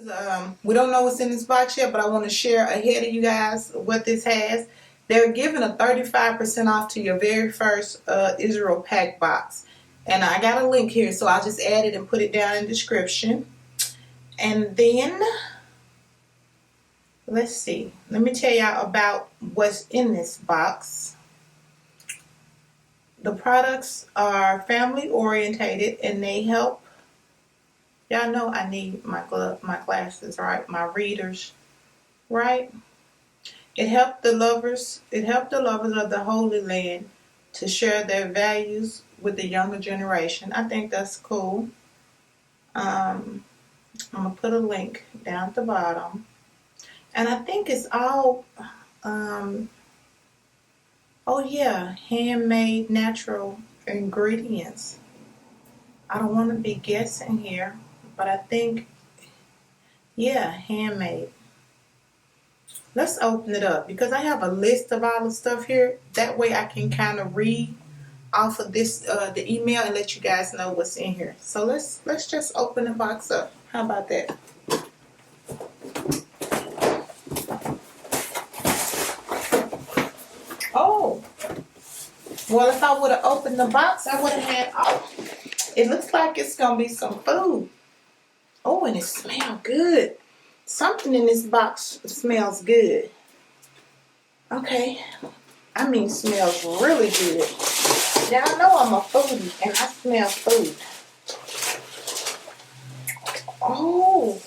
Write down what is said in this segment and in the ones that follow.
is we don't know what's in this box yet, but I want to share ahead of you guys what this has. They're giving a 35% off to your very first Israel pack box. And I got a link here, so I'll just add it and put it down in the description. And then, let's see. Let me tell y'all about what's in this box. The products are family orientated and they help. Y'all know I need my glasses, right? My readers, right? It helped the lovers of the Holy Land to share their values with the younger generation. I think that's cool. I'm going to put a link down at the bottom. And I think it's all, handmade natural ingredients. I don't want to be guessing here, but I think, handmade. Let's open it up because I have a list of all the stuff here. That way I can kind of read off of this the email and let you guys know what's in here. So let's just open the box up. How about that? Oh, well, if I would have opened the box, I would have had. Oh, it looks like it's gonna be some food. Oh, and it smells good. Something in this box smells good. Okay. I mean, smells really good. Y'all know I'm a foodie and I smell food. Oh,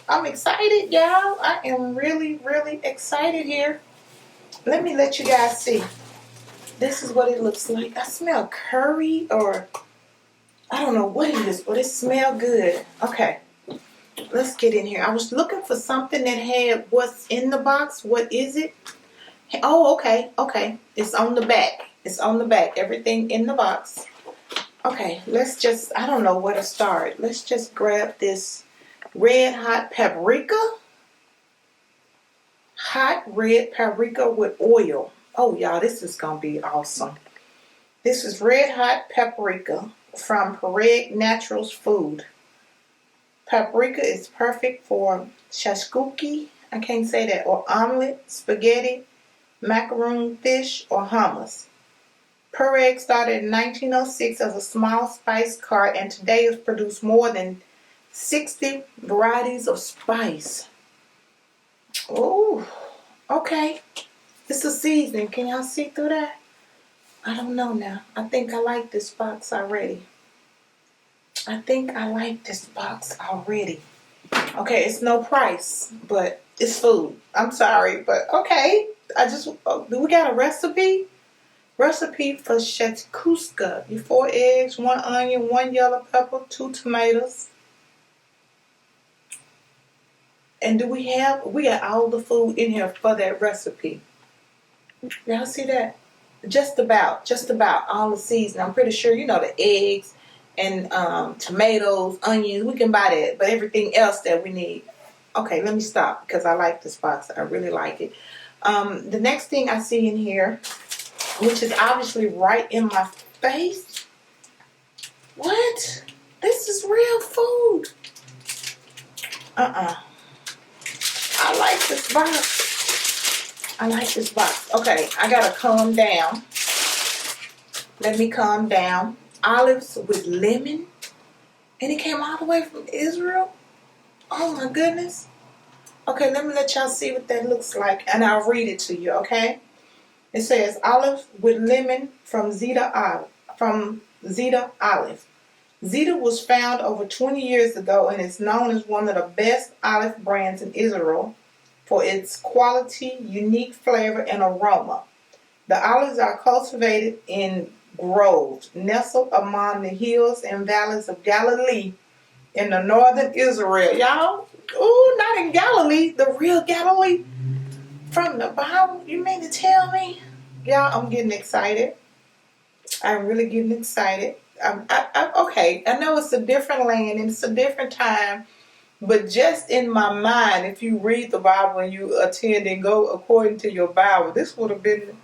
I'm excited, y'all. I am really, really excited here. Let me let you guys see. This is what it looks like. I smell curry or I don't know what it is, but it smells good. Okay. Let's get in here. I was looking for something that had what's in the box. What is it? Oh, okay. Okay. It's on the back. It's on the back. Everything in the box. Okay. Let's just, I don't know where to start. Let's just grab this red hot paprika. Hot red paprika with oil. Oh, y'all, this is going to be awesome. This is red hot paprika from Pareg Naturals Food. Paprika is perfect for shashkuki, I can't say that, or omelet, spaghetti, macaroon, fish, or hummus. Pareg started in 1906 as a small spice cart and today has produced more than 60 varieties of spice. Oh, okay. It's a seasoning. Can y'all see through that? I don't know now. I think I like this box already. Okay, it's no price, but it's food. I'm sorry, but okay. We got a recipe? Recipe for shashkuska. 4 eggs, 1 onion, 1 yellow pepper, 2 tomatoes. And we got all the food in here for that recipe. Y'all see that? Just about all the seasoning. I'm pretty sure you know the eggs and tomatoes, onions, we can buy that, but everything else that we need. Okay, let me stop because I like this box. I really like it. The next thing I see in here, which is obviously right in my face. What? This is real food. I like this box. Okay, I gotta calm down. Let me calm down. Olives with lemon. And it came all the way from Israel. Oh my goodness. Okay, let me let y'all see what that looks like. And I'll read it to you, okay? It says olives with lemon from Zeta Olive. Zeta was found over 20 years ago and is known as one of the best olive brands in Israel for its quality, unique flavor, and aroma. The olives are cultivated in groves nestled among the hills and valleys of Galilee in the northern Israel. Y'all, ooh, not in Galilee, the real Galilee from the Bible. You mean to tell me? Y'all, I'm getting excited. I'm really getting excited. Okay, I know it's a different land and it's a different time, but just in my mind, if you read the Bible and you attend and go according to your Bible, this would have been,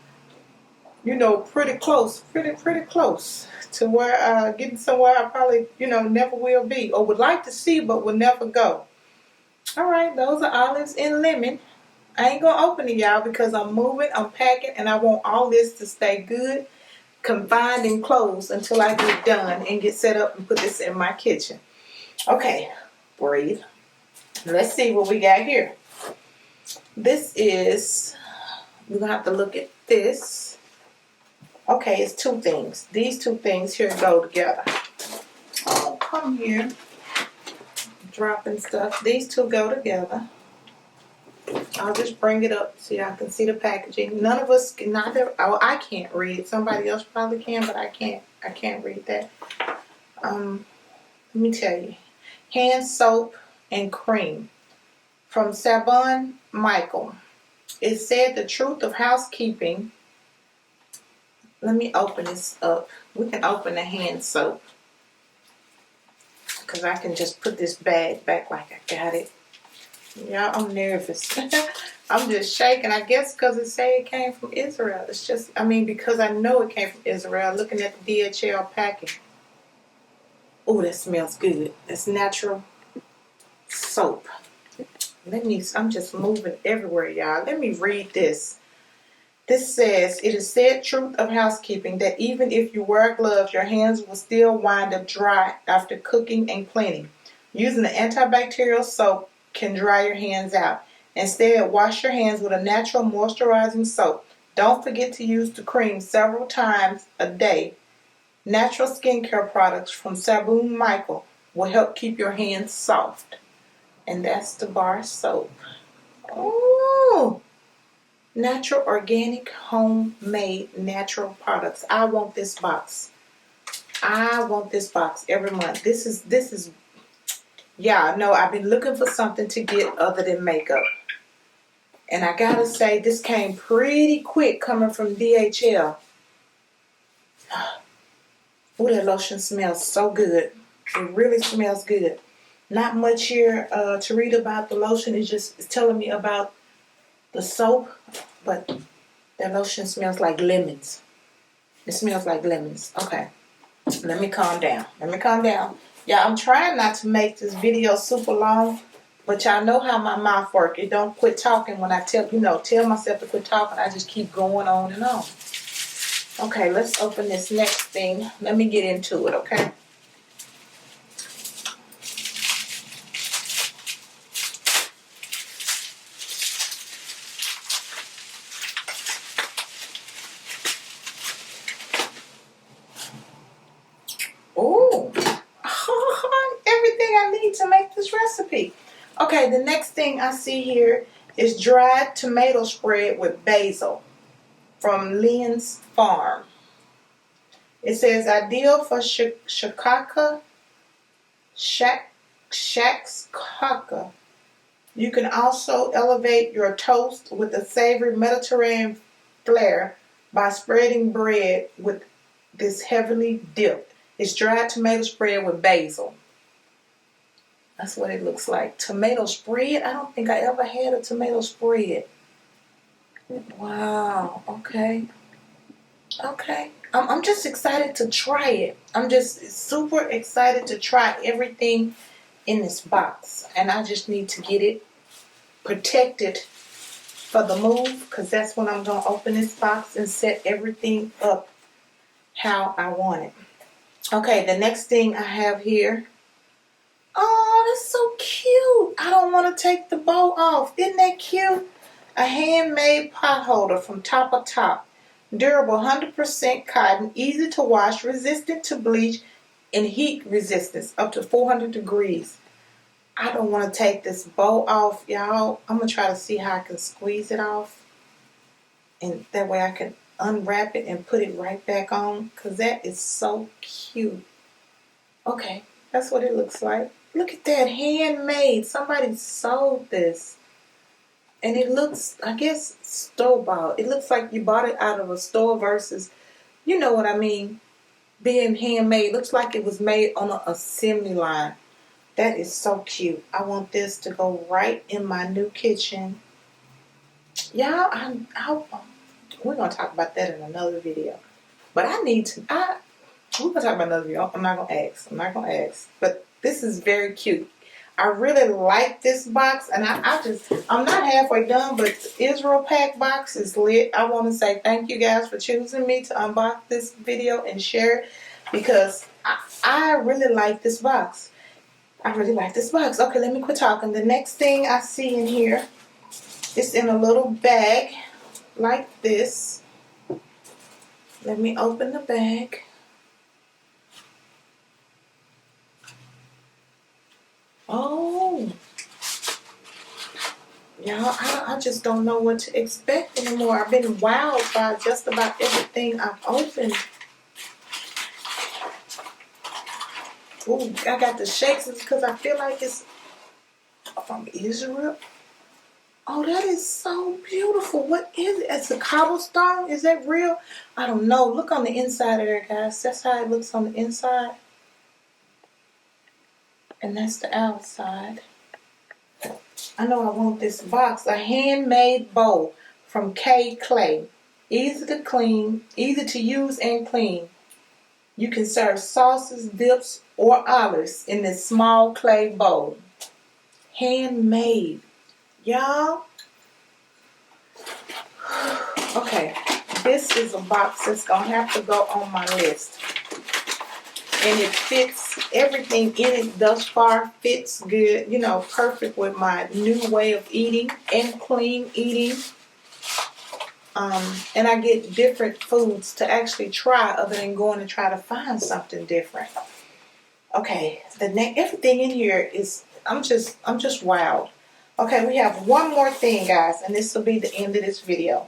pretty close to where getting somewhere I probably, never will be or would like to see but will never go. Alright, those are olives and lemon. I ain't gonna open it, y'all, because I'm moving, I'm packing, and I want all this to stay good, confined and closed until I get done and get set up and put this in my kitchen. Okay, breathe. Let's see what we got here. This is, we're gonna have to look at this. Okay, it's two things. These two things here go together. Oh, come here. Dropping stuff. These two go together. I'll just bring it up so y'all can see the packaging. None of us can, I can't read. Somebody else probably can, but I can't read that. Let me tell you. Hand soap and cream from Sabon Michael. It said the truth of housekeeping. Let me open this up. We can open the hand soap, because I can just put this bag back like I got it. Yeah, I'm nervous. I'm just shaking. I guess because it say it came from Israel. It's just, because I know it came from Israel. Looking at the DHL package. Oh, that smells good. It's natural soap. I'm just moving everywhere, y'all. Let me read this. This says, it is said truth of housekeeping that even if you wear gloves, your hands will still wind up dry after cooking and cleaning. Using an antibacterial soap can dry your hands out. Instead, wash your hands with a natural moisturizing soap. Don't forget to use the cream several times a day. Natural skincare products from Sabon Michael will help keep your hands soft. And that's the bar soap. Oh! Natural, organic, homemade, natural products. I want this box. I want this box every month. This is, yeah, no, I've been looking for something to get other than makeup. And I gotta say, this came pretty quick coming from DHL. Oh, that lotion smells so good. It really smells good. Not much here to read about the lotion. It's telling me about the soap, but that lotion smells like lemons. It smells like lemons. Okay. Let me calm down. Yeah, I'm trying not to make this video super long, but y'all know how my mouth works. It don't quit talking when I tell myself to quit talking. I just keep going on and on. Okay, let's open this next thing. Let me get into it, okay? Ooh. Everything I need to make this recipe. Okay, the next thing I see here is dried tomato spread with basil from Lynn's Farm. It says ideal for shakaka, shakskaka. You can also elevate your toast with a savory Mediterranean flair by spreading bread with this heavily dipped. It's dried tomato spread with basil. That's what it looks like. Tomato spread? I don't think I ever had a tomato spread. Wow. Okay. I'm just excited to try it. I'm just super excited to try everything in this box. And I just need to get it protected for the move, because that's when I'm going to open this box and set everything up how I want it. Okay, the next thing I have here. Oh, that's so cute. I don't want to take the bow off. Isn't that cute? A handmade pot holder from Top of Top. Durable 100% cotton, easy to wash, resistant to bleach, and heat resistance up to 400 degrees. I don't want to take this bow off, y'all. I'm going to try to see how I can squeeze it off. And that way I can unwrap it and put it right back on, because that is so cute. Okay, that's what it looks like. Look at that, handmade. Somebody sold this. And it looks, I guess, store-bought. It looks like you bought it out of a store versus, you know what I mean, being handmade. Looks like it was made on an assembly line. That is so cute. I want this to go right in my new kitchen. Y'all, we're going to talk about that in another video. But we're going to talk about another video. I'm not going to ask. But this is very cute. I really like this box, and I'm not halfway done, but the Israel Pack box is lit. I want to say thank you guys for choosing me to unbox this video and share it, because I really like this box. I really like this box. Okay, let me quit talking. The next thing I see in here is in a little bag like this. Let me open the bag. Oh, y'all, I just don't know what to expect anymore. I've been wowed by just about everything I've opened. Ooh, I got the shakes because I feel like it's from Israel. Oh, that is so beautiful. What is it? It's a cobblestone? Is that real? I don't know. Look on the inside of there, guys. That's how it looks on the inside. And that's the outside. I know I want this box. A handmade bowl from K Clay. Easy to clean, easy to use and clean. You can serve sauces, dips, or olives in this small clay bowl. Handmade. Y'all. Okay. This is a box that's going to have to go on my list. And it fits, everything in it thus far fits good, you know, perfect with my new way of eating and clean eating. And I get different foods to actually try other than going to try to find something different. Okay, everything in here is, I'm just wowed. Okay, we have one more thing, guys, and this will be the end of this video.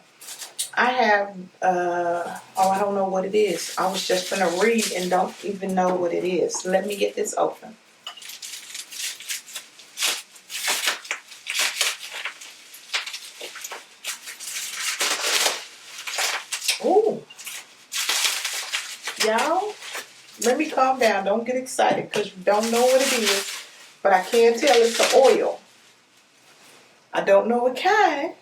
I have, I don't know what it is. I was just going to read and don't even know what it is. Let me get this open. Ooh. Y'all, let me calm down. Don't get excited because you don't know what it is. But I can tell it's an oil. I don't know what kind.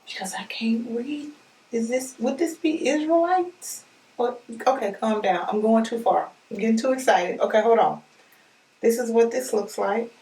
Because I can't read. Would this be Israelites? What? Okay, calm down. I'm going too far. I'm getting too excited. Okay, hold on. This is what this looks like.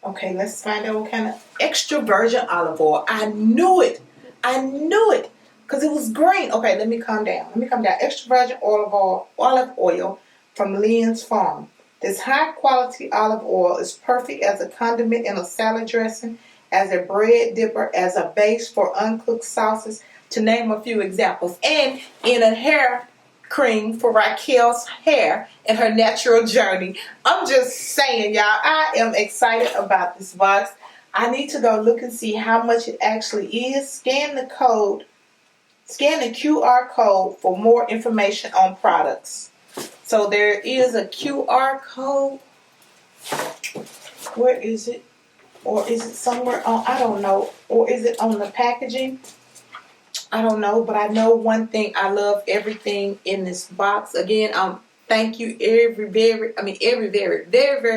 Okay, let's find out what kind of extra virgin olive oil. I knew it. I knew it. Because it was green. Okay, let me calm down. Extra virgin olive oil from Lynn's Farm. This high quality olive oil is perfect as a condiment in a salad dressing, as a bread dipper, as a base for uncooked sauces, to name a few examples. And in a hair cream for Raquel's hair and her natural journey. I'm just saying, y'all, I am excited about this box. I need to go look and see how much it actually is. Scan the QR code for more information on products. So there is a QR code. Where is it? Or is it somewhere on, I don't know. Or is it on the packaging? I don't know, but I know one thing. I love everything in this box. Again, thank you very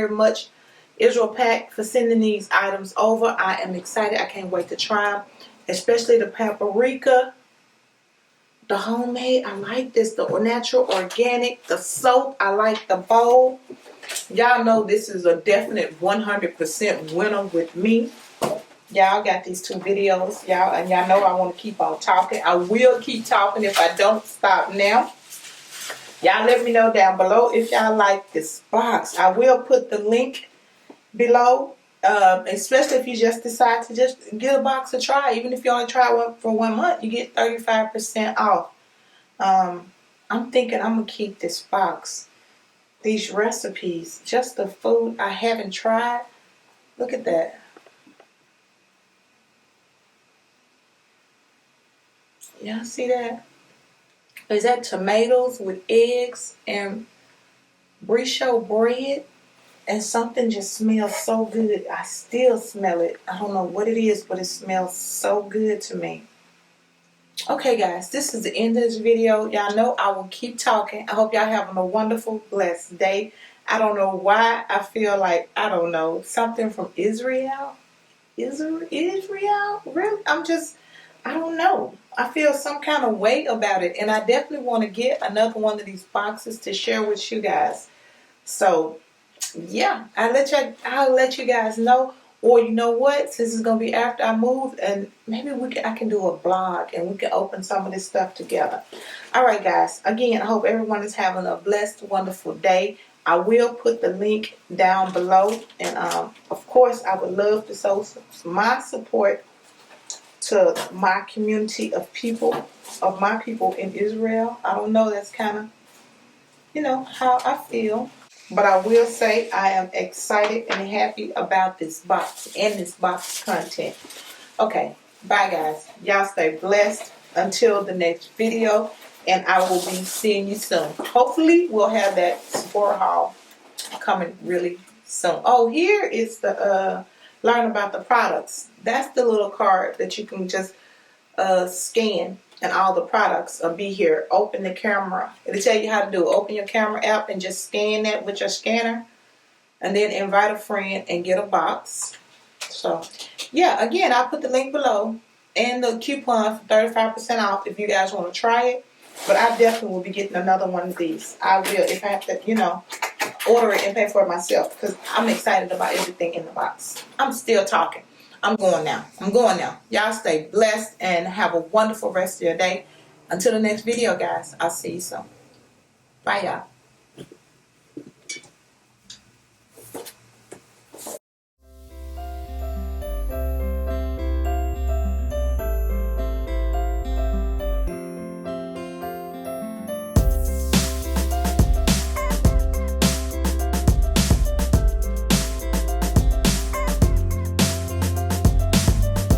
much, Israel Pack, for sending these items over. I am excited. I can't wait to try them, especially the paprika, the homemade. I like this, the natural, organic, the soap. I like the bowl. Y'all know this is a definite 100% winner with me. Y'all got these two videos, y'all, and y'all know I want to keep on talking. I will keep talking if I don't stop now. Y'all let me know down below if y'all like this box. I will put the link below, especially if you just decide to just get a box to try. Even if you only try one for 1 month, you get 35% off. I'm thinking I'm going to keep this box. These recipes, just the food I haven't tried. Look at that. Y'all see that? Is that tomatoes with eggs and bricho bread? And something just smells so good. I still smell it. I don't know what it is, but it smells so good to me. Okay, guys, this is the end of this video. Y'all know I will keep talking. I hope y'all having a wonderful, blessed day. I don't know why I feel like, I don't know, something from Israel? Israel? Really? I don't know. I feel some kind of way about it, and I definitely want to get another one of these boxes to share with you guys. So yeah, I'll let you guys know. Or you know what? Since it's gonna be after I move, and maybe I can do a blog and we can open some of this stuff together. All right, guys. Again, I hope everyone is having a blessed, wonderful day. I will put the link down below, and of course, I would love to show my support to my community of my people in Israel. I don't know. That's kind of how I feel. But I will say I am excited and happy about this box and this box content. Okay, bye guys. Y'all stay blessed until the next video, and I will be seeing you soon. Hopefully we'll have that Sephora haul coming really soon. Oh, here is the learn about the products. That's the little card that you can just scan, and all the products will be here. Open the camera. It'll tell you how to do it. Open your camera app and just scan that with your scanner, and then invite a friend and get a box. So yeah, again, I'll put the link below and the coupon for 35% off if you guys want to try it. But I definitely will be getting another one of these. I will, if I have to, order it and pay for it myself, because I'm excited about everything in the box. I'm still talking. I'm going now. Y'all stay blessed and have a wonderful rest of your day. Until the next video, guys. I'll see you soon. Bye, y'all.